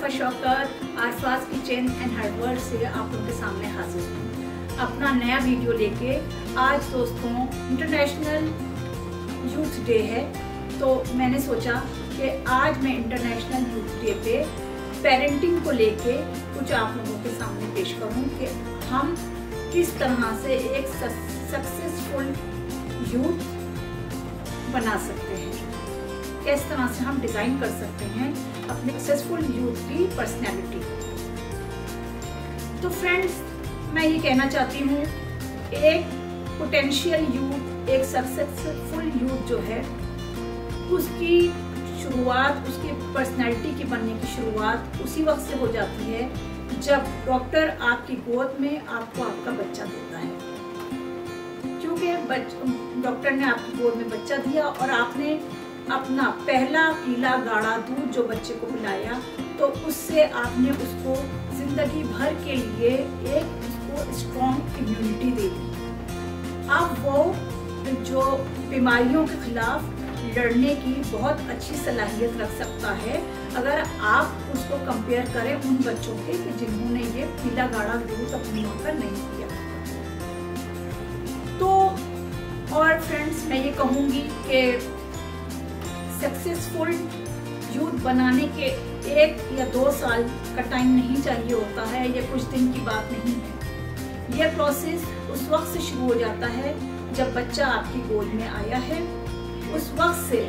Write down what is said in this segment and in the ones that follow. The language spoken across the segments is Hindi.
Arifa Shaukat Arfa's kitchen and her world से आप लोगों के सामने हाजिर हूँ अपना नया वीडियो लेके। आज दोस्तों इंटरनेशनल यूथ डे है, तो मैंने सोचा कि आज मैं इंटरनेशनल यूथ डे पे पेरेंटिंग को लेके कुछ आप लोगों के सामने पेश करूँ कि हम किस तरह से एक सक्सेसफुल यूथ बना सकते हैं, किस तरह से हम डिजाइन कर सकते हैं अपने सक्सेसफुल यूथ की पर्सनैलिटी। तो फ्रेंड्स, मैं ये कहना चाहती हूँ, एक पोटेंशियल यूथ, एक सक्सेसफुल यूथ जो है, उसकी शुरुआत, उसकी पर्सनैलिटी की बनने की शुरुआत उसी वक्त से हो जाती है जब डॉक्टर आपकी गोद में आपको आपका बच्चा देता है। क्योंकि डॉक्टर ने आपकी गोद में बच्चा दिया और आपने अपना पहला पीला गाढ़ा दूध जो बच्चे को पिलाया, तो उससे आपने उसको जिंदगी भर के लिए एक उसको स्ट्रॉन्ग इम्यूनिटी दे दी। अब वो जो बीमारियों के खिलाफ लड़ने की बहुत अच्छी सलाहियत रख सकता है, अगर आप उसको कंपेयर करें उन बच्चों के कि जिन्होंने ये पीला गाढ़ा दूध अपनी मां पर नहीं किया। तो और फ्रेंड्स, मैं ये कहूँगी कि सक्सेसफुल यूथ बनाने के 1 या 2 साल का टाइम नहीं चाहिए होता है, ये कुछ दिन की बात नहीं है। यह प्रोसेस उस वक्त से शुरू हो जाता है जब बच्चा आपकी गोद में आया है। उस वक्त से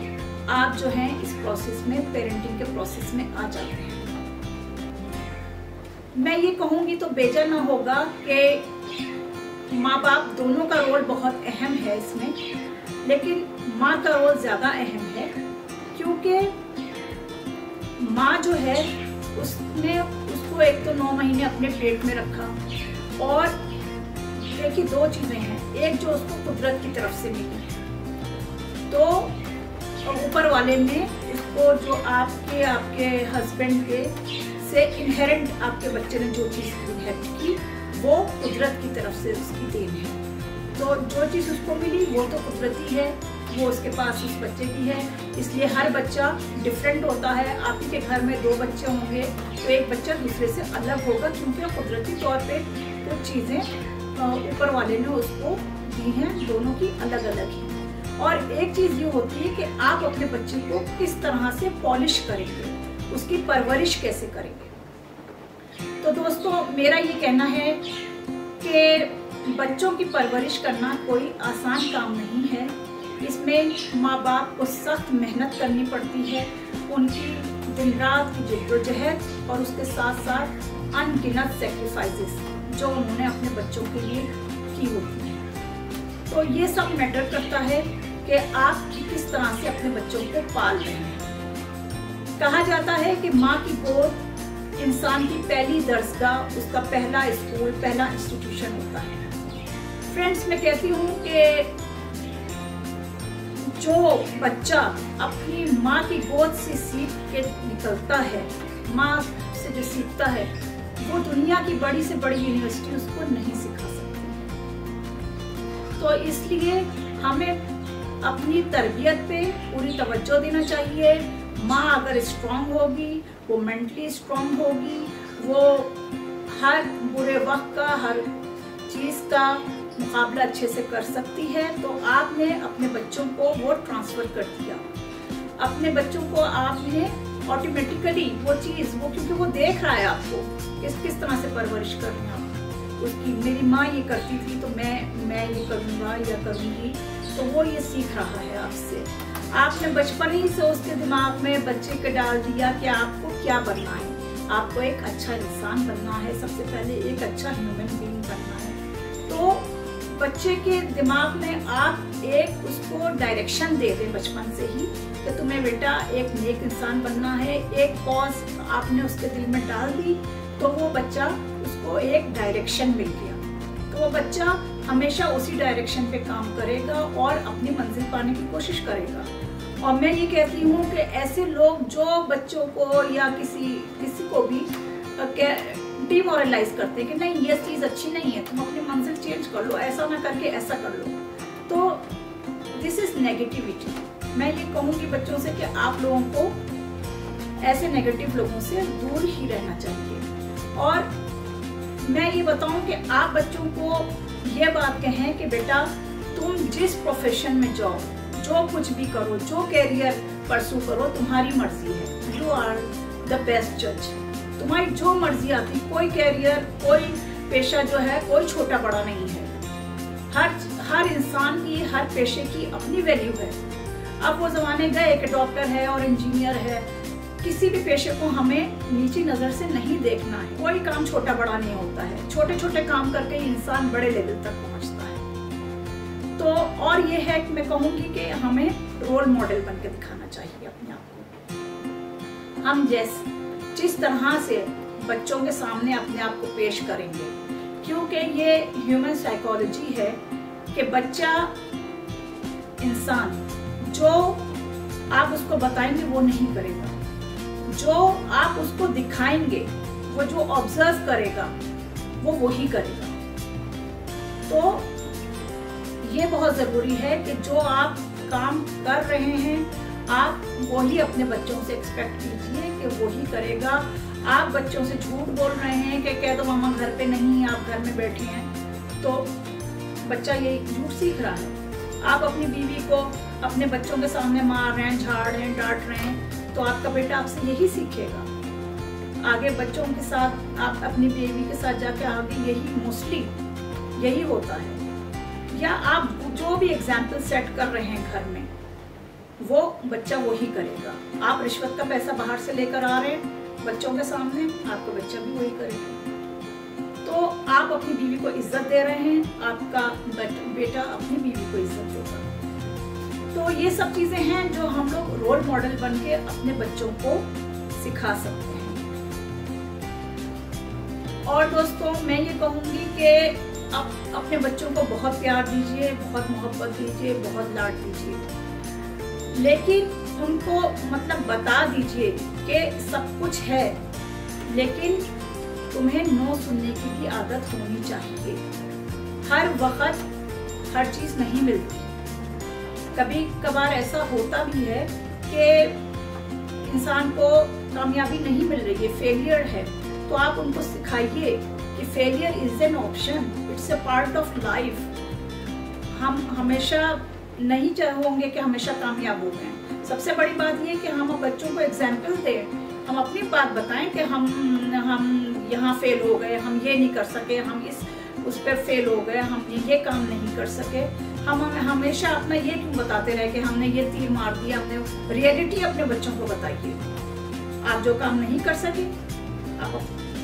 आप जो हैं इस प्रोसेस में, पेरेंटिंग के प्रोसेस में आ जाते हैं। मैं ये कहूँगी तो बेजा ना होगा कि माँ बाप दोनों का रोल बहुत अहम है इसमें, लेकिन माँ का रोल ज़्यादा अहम है, क्योंकि माँ जो है उसने उसको एक तो 9 महीने अपने पेट में रखा, और देखिए 2 चीज़ें हैं, एक जो उसको कुदरत की तरफ से मिली, तो ऊपर वाले ने उसको जो आपके हस्बैंड के से इनहेरेंट आपके बच्चे ने जो चीज़ इनहेरिट की, वो कुदरत की तरफ से उसकी देन है। तो जो चीज़ उसको मिली वो तो कुदरती है, वो उसके पास उस बच्चे की है। इसलिए हर बच्चा डिफरेंट होता है। आप ही के घर में 2 बच्चे होंगे तो एक बच्चा दूसरे से अलग होगा, क्योंकि कुदरती तौर पे कुछ चीज़ें ऊपर वाले ने उसको दी हैं, दोनों की अलग अलग ही। और एक चीज़ ये होती है कि आप अपने बच्चे को किस तरह से पॉलिश करेंगे, उसकी परवरिश कैसे करेंगे। तो दोस्तों, मेरा ये कहना है कि बच्चों की परवरिश करना कोई आसान काम नहीं है। इसमें माँ बाप को सख्त मेहनत करनी पड़ती है, उनकी दिन रात की जद्दोजहद और उसके साथ साथ अनगिनत सेक्रीफाइसेस जो उन्होंने अपने बच्चों के लिए की होती हैं। तो ये सब मैटर करता है कि आप किस तरह से अपने बच्चों को पाल रहे हैं। कहा जाता है कि माँ की गोद इंसान की पहली दरसगाह, उसका पहला स्कूल, पहला इंस्टीट्यूशन होता है। फ्रेंड्स, मैं कहती हूँ कि जो बच्चा अपनी माँ की गोद से सीख के निकलता है, माँ से जो सीखता है, वो दुनिया की बड़ी से बड़ी यूनिवर्सिटी उसको नहीं सिखा सकती। तो इसलिए हमें अपनी तरबियत पे पूरी तवज्जो देना चाहिए। माँ अगर स्ट्रांग होगी, वो मेंटली स्ट्रांग होगी, वो हर बुरे वक्त का, हर चीज़ का मुकाबला अच्छे से कर सकती है। तो आपने अपने बच्चों को वो ट्रांसफ़र कर दिया, अपने बच्चों को आपने ऑटोमेटिकली वो चीज़, वो क्योंकि वो देख रहा है आपको किस तरह से परवरिश करना उसकी। मेरी माँ ये करती थी तो मैं ये करूँगा या करूँगी, तो वो ये सीख रहा है आपसे। आपने बचपन ही से उसके दिमाग में बच्चे के डाल दिया कि आपको क्या बनना है, आपको एक अच्छा इंसान बनना है, सबसे पहले एक अच्छा ह्यूमन बीइंग बनना है। तो बच्चे के दिमाग में आप एक उसको डायरेक्शन दे दें बचपन से ही कि तुम्हें बेटा एक नेक इंसान बनना है, एक कॉज आपने उसके दिल में डाल दी, तो वो बच्चा, उसको एक डायरेक्शन मिल गया, तो वो बच्चा हमेशा उसी डायरेक्शन पे काम करेगा और अपनी मंजिल पाने की कोशिश करेगा। और मैं ये कहती हूँ कि ऐसे लोग जो बच्चों को या किसी को भी डिमोरलाइज करते हैं कि नहीं ये चीज़ अच्छी नहीं है, तुम अपनी मंजिल चेंज कर लो, ऐसा ना करके ऐसा कर लो, तो दिस इज नेगेटिविटी। मैं ये कहूँगी बच्चों से कि आप लोगों को ऐसे नेगेटिव लोगों से दूर ही रहना चाहिए। और मैं ये बताऊं कि आप बच्चों को ये बात कहें कि बेटा तुम जिस प्रोफेशन में जाओ, जो कुछ भी करो, जो कैरियर परसू करो, तुम्हारी मर्जी है। यू आर द बेस्ट जज। तुम्हारी जो मर्जी आती, कोई कैरियर, कोई पेशा जो है कोई छोटा बड़ा नहीं है। हर इंसान की, हर पेशे की अपनी वैल्यू है। अब वो जमाने गए कि डॉक्टर है और इंजीनियर है, किसी भी पेशे को हमें नीची नजर से नहीं देखना है। कोई काम छोटा बड़ा नहीं होता है, छोटे छोटे काम करके इंसान बड़े लेवल तक पहुंचता है। तो और ये है कि मैं कहूंगी कि हमें रोल मॉडल बन के दिखाना चाहिए अपने आप को। हम जिस तरह से बच्चों के सामने अपने आप को पेश करेंगे, क्योंकि ये ह्यूमन साइकोलॉजी है कि बच्चा, इंसान जो आप उसको बताएंगे वो नहीं करेगा, जो आप उसको दिखाएंगे, वो जो ऑब्जर्व करेगा वो वही करेगा। तो ये बहुत जरूरी है कि जो आप काम कर रहे हैं आप वही अपने बच्चों से एक्सपेक्ट कीजिए कि वही करेगा। आप बच्चों से झूठ बोल रहे हैं कि कह दो मामा घर पे नहीं, आप घर में बैठे हैं, तो बच्चा ये झूठ सीख रहा है। आप अपनी बीवी को अपने बच्चों के सामने मार रहे हैं, झाड़ रहे हैं, डांट रहे हैं, तो आपका बेटा आपसे यही सीखेगा। आगे बच्चों के साथ, आप अपनी बीवी के साथ जाके आगे यही मोस्टली यही होता है। या आप जो भी एग्जाम्पल सेट कर रहे हैं घर में, वो बच्चा वही करेगा। आप रिश्वत का पैसा बाहर से लेकर आ रहे हैं बच्चों के सामने, आपका बच्चा भी वही करेगा। तो आप अपनी बीवी को इज्जत दे रहे हैं, आपका बेटा अपनी बीवी को इज्जत देगा। तो ये सब चीजें हैं जो हम लोग रोल मॉडल बन के अपने बच्चों को सिखा सकते हैं। और दोस्तों मैं ये कहूंगी कि आप अपने बच्चों को बहुत प्यार दीजिए, बहुत मोहब्बत दीजिए, बहुत लाड दीजिए, लेकिन उनको मतलब बता दीजिए कि सब कुछ है, लेकिन तुम्हें नो सुनने की भी आदत होनी चाहिए। हर वक्त हर चीज नहीं मिलती। कभी कभार ऐसा होता भी है कि इंसान को कामयाबी नहीं मिल रही है, फेलियर है, तो आप उनको सिखाइए कि failure is an option, it's a part of life. हम हमेशा नहीं चाहेंगे कि हमेशा कामयाब हो गए। सबसे बड़ी बात ये कि हम बच्चों को एग्जाम्पल दें, हम अपनी बात बताएं कि हम यहाँ फेल हो गए, हम ये नहीं कर सके, हम उस पर फेल हो गए, हम ये काम नहीं कर सके। हम हमेशा अपना ये क्यों बताते रहे कि हमने ये तीर मार दिया। हमने रियलिटी अपने बच्चों को बताइए। आप जो काम नहीं कर सके आप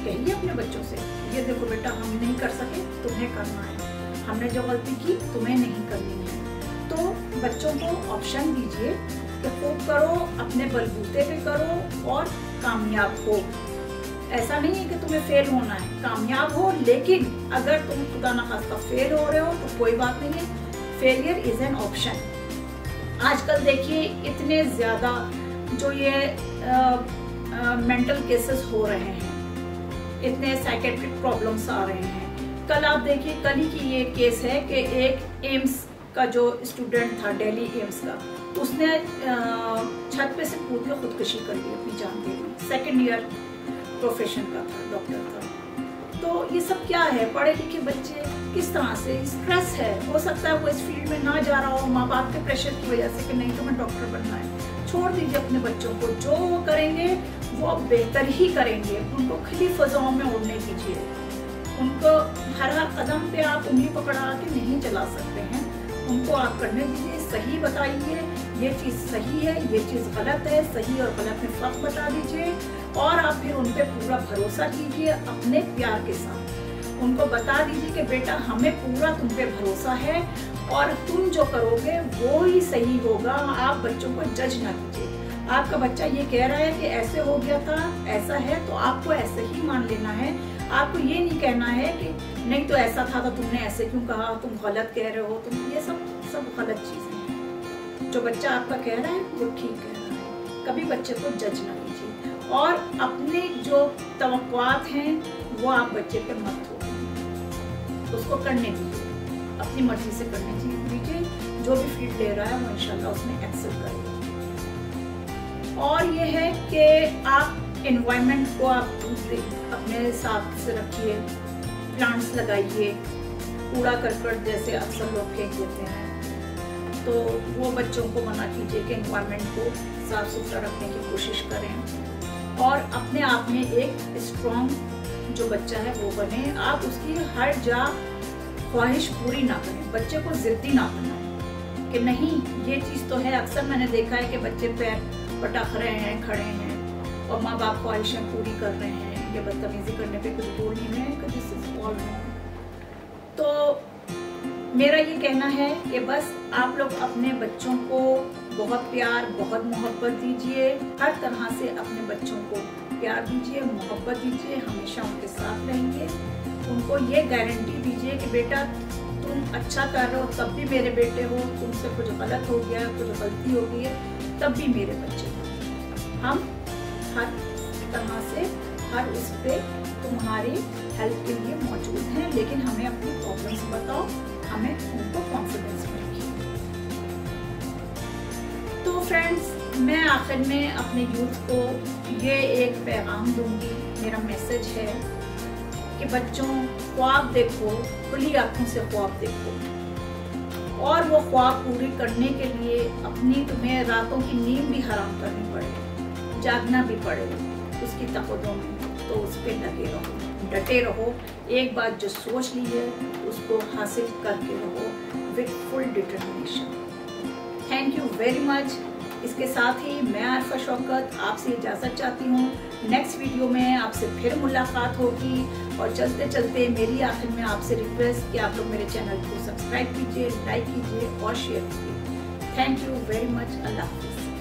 कहिए अपने बच्चों से, ये देखो बेटा हम नहीं कर सके, तुम्हें करना है। हमने जो गलती की तुम्हें नहीं करनी है। तो बच्चों को ऑप्शन दीजिए कि खूब करो, अपने बलबूते पे करो और कामयाब हो। ऐसा नहीं है कि तुम्हें फेल होना है, कामयाब हो। लेकिन अगर तुम खुदा न खास्ता फेल हो रहे हो तो कोई बात नहीं है, फेलियर इज एन ऑप्शन। आजकल देखिए इतने ज्यादा जो ये मेंटल केसेस हो रहे हैं, इतने साइकेट्रिक प्रॉब्लम्स आ रहे हैं। कल आप देखिए, कल ही की ये केस है कि एक एम्स का जो स्टूडेंट था, दिल्ली एम्स का, उसने छत पे से कूद के खुदकुशी कर ली, अपनी जान दे ली। सेकेंड ईयर प्रोफेशन का था, डॉक्टर था। तो ये सब क्या है? पढ़े लिखे बच्चे किस तरह से, स्ट्रेस है, हो सकता है वो इस फील्ड में ना जा रहा हो माँ बाप के प्रेशर की वजह से कि नहीं तुम्हें डॉक्टर बनना है। छोड़ दीजिए अपने बच्चों को, जो वो करेंगे वो बेहतर ही करेंगे। उनको खुली फजाओं में उड़ने दीजिए। उनको हर कदम पे आप उंगली पकड़ा के नहीं चला सकते हैं। उनको आप करने दीजिए, सही बताइए, ये चीज़ सही है, ये चीज़ गलत है, सही और गलत में फर्क बता दीजिए। और आप फिर उन पे पूरा भरोसा कीजिए अपने प्यार के साथ। उनको बता दीजिए कि बेटा हमें पूरा तुम पे भरोसा है और तुम जो करोगे वो ही सही होगा। आप बच्चों को जज ना कीजिए। आपका बच्चा ये कह रहा है कि ऐसे हो गया था, ऐसा है, तो आपको ऐसे ही मान लेना है। आपको ये नहीं कहना है कि नहीं तो ऐसा था तो तुमने ऐसे क्यों कहा, तुम गलत कह रहे हो, तुम ये सब गलत चीजें हैं। जो बच्चा आपका कह रहा है वो ठीक कह रहा है। कभी बच्चे को जज ना कीजिए और अपने जो तवक्कुआत हैं वो आप बच्चे पे मत हो, उसको करने दीजिए, अपनी मर्जी से करने दीजिए। जो भी फील्ड ले रहा है वो इंशाल्लाह उसमें एक्सेल करेगा। और ये है कि आप एनवायरनमेंट को आप अपने साथ से रखिए, प्लांट्स लगाइए, कूड़ा करकट जैसे अक्सर लोग फेंक देते हैं, तो वो बच्चों को मना कीजिए कि एनवायरनमेंट को साफ सुथरा रखने की कोशिश करें और अपने आप में एक स्ट्रॉन्ग जो बच्चा है वो बने। आप उसकी हर जा ख्वाहिश पूरी ना करें, बच्चे को जिद्दी ना बनाएं कि नहीं ये चीज़ तो है। अक्सर मैंने देखा है कि बच्चे पैर पटक रहे हैं, खड़े हैं और माँ बाप ख्वाहिशें पूरी कर रहे हैं, ये बदतमीजी करने पे कुछ बोल नहीं रहे हैं, दिस इज ऑल रॉन्ग। तो मेरा ये कहना है कि बस आप लोग अपने बच्चों को बहुत प्यार, बहुत मोहब्बत दीजिए, हर तरह से अपने बच्चों को प्यार दीजिए, मोहब्बत दीजिए, हमेशा उनके साथ रहेंगे। उनको ये गारंटी दीजिए कि बेटा तुम अच्छा कर रहे हो तब भी मेरे बेटे हो, तुमसे कुछ गलत हो गया, कुछ गलती हो गई है तब भी मेरे बच्चे हो। हम हर तरह से हर उस पे तुम्हारी हेल्प के लिए मौजूद हैं, लेकिन हमें अपनी प्रॉब्लम्स बताओ, हमें उनको कॉन्फिडेंस में रखिए। तो फ्रेंड्स, मैं आखिर में अपने यूथ को ये एक पैगाम दूंगी, मेरा मैसेज है कि बच्चों ख्वाब देखो, खुली आंखों से ख्वाब देखो और वो ख्वाब पूरी करने के लिए अपनी तुम्हें रातों की नींद भी हराम करनी पड़े, जागना भी पड़े उसकी तकदों में, तो उस पर लगे रहो, डटे रहो। एक बात जो सोच ली है उसको हासिल करके रहो with full determination. Thank you very much. इसके साथ ही मैं आरफा शौकत आपसे इजाज़त चाहती हूँ। नेक्स्ट वीडियो में आपसे फिर मुलाकात होगी और चलते चलते मेरी आखिर में आपसे रिक्वेस्ट कि आप लोग मेरे चैनल को सब्सक्राइब कीजिए, लाइक कीजिए और शेयर कीजिए। Thank you very much. Allah हाफिज़।